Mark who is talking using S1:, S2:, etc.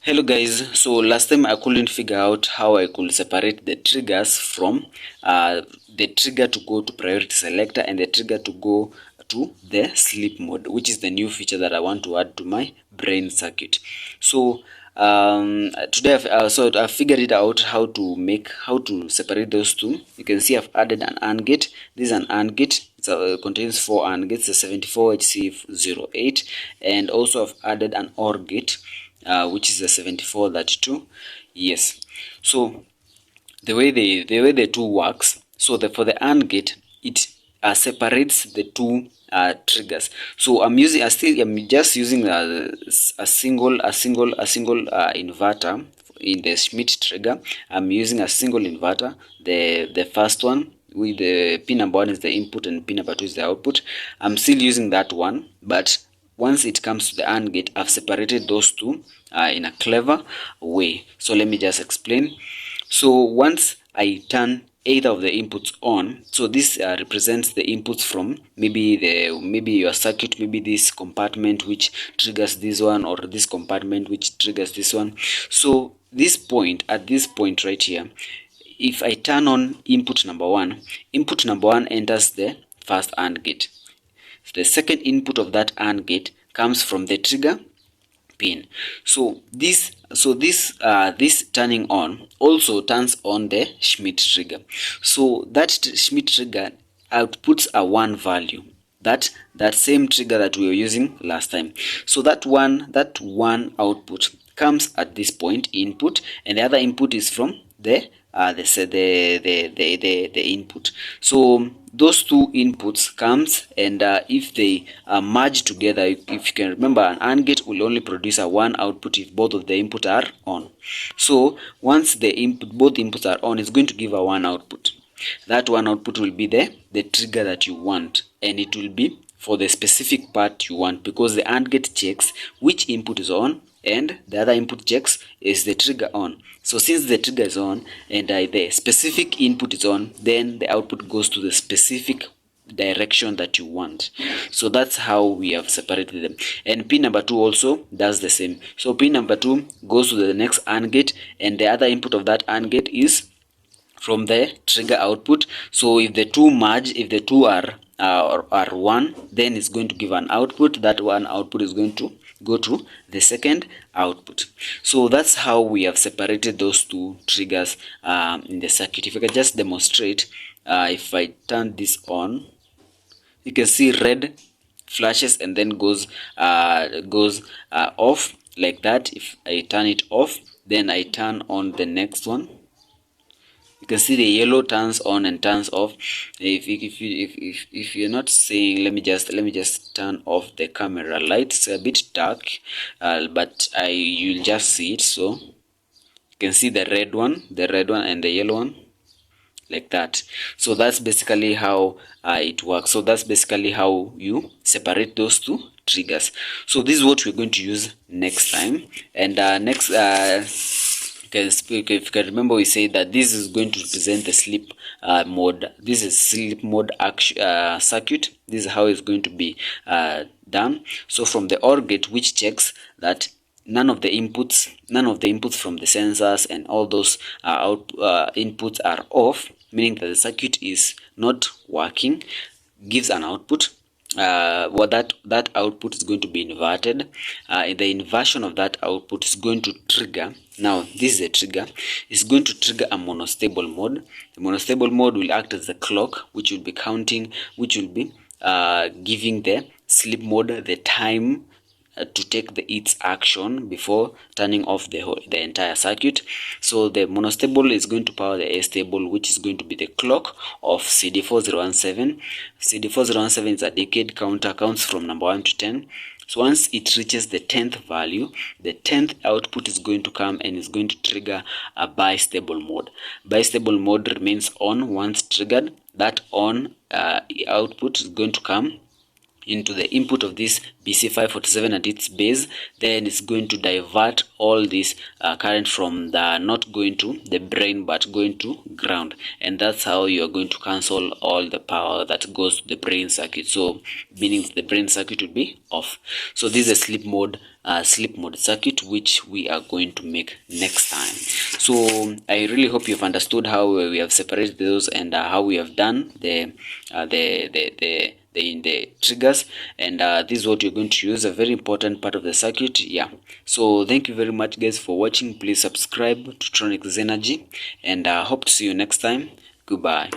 S1: Hello guys, so last time I couldn't figure out how I could separate the triggers from the trigger to go to priority selector and the trigger to go to the sleep mode, which is the new feature that I want to add to my brain circuit. So today I figured it out how to separate those two. You can see I've added an AND gate. This is an AND gate. It contains 4 AND gates, the 74HC08, and also I've added an OR gate, which is the 7432. Yes, so the way the two works, so for the AND gate, it separates the two triggers. So I'm just using a single inverter in the Schmidt trigger. I'm using a single inverter, the first one, with the pin number 1 is the input and pin number 2 is the output. I'm still using that one, but once it comes to the AND gate, I've separated those two in a clever way. So let me just explain. So once I turn either of the inputs on, so this represents the inputs from maybe your circuit, maybe this compartment which triggers this one, or this compartment which triggers this one. So at this point right here, if I turn on input number 1, input number 1 enters the first AND gate. The second input of that AND gate comes from the trigger pin. So this turning on also turns on the Schmidt trigger. So that Schmidt trigger outputs a 1 value. That same trigger that we were using last time. So that one output comes at this point, input, and the other input is from the input. So those two inputs comes, and if they merge together, if you can remember, an AND gate will only produce a 1 output if both of the input are on. So once both inputs are on, it's going to give a 1 output. That 1 output will be the trigger that you want, and it will be for the specific part you want, because the AND gate checks which input is on and the other input checks is the trigger on. So since the trigger is on and the specific input is on, then the output goes to the specific direction that you want. So that's how we have separated them. And pin number 2 also does the same. So pin number 2 goes to the next AND gate, and the other input of that AND gate is from the trigger output. So if the two merge, if the two are 1, then it's going to give an output. That one output is going to go to the second output. So that's how we have separated those two triggers in the circuit. If I can just demonstrate, if I turn this on, you can see red flashes and then goes off like that. If I turn it off, then I turn on the next one, you can see the yellow turns on and turns off. If you're not seeing, let me just turn off the camera light. It's a bit dark, but you'll just see it. So you can see the red one and the yellow one, like that. So that's basically how it works. So that's basically how you separate those two triggers. So this is what we're going to use next time. And next if you can remember, we said that this is going to represent the sleep mode. This is sleep mode circuit. This is how it's going to be done. So from the OR gate, which checks that none of the inputs from the sensors and all those inputs are off, meaning that the circuit is not working, gives an output. That output is going to be inverted. The inversion of that output is going to trigger. Now this is a trigger. It's going to trigger a monostable mode. The monostable mode will act as a clock, which will be counting, which will be giving the sleep mode the time to take its action before turning off the entire circuit. So the monostable is going to power the A-stable, which is going to be the clock of CD4017. CD4017 is a decade counter, counts from number 1 to 10. So once it reaches the 10th value, the 10th output is going to come and is going to trigger a bistable mode. Bistable mode remains on once triggered. That on output is going to come into the input of this BC547 at its base, then it's going to divert all this current from the not going to the brain but going to ground, and that's how you are going to cancel all the power that goes to the brain circuit, so meaning the brain circuit will be off. So this is a sleep mode circuit which we are going to make next time. So I really hope you've understood how we have separated those and how we have done the triggers, and this is what you're going to use, a very important part of the circuit. Yeah, so thank you very much guys for watching. Please subscribe to Tronics Energy, and hope to see you next time. Goodbye.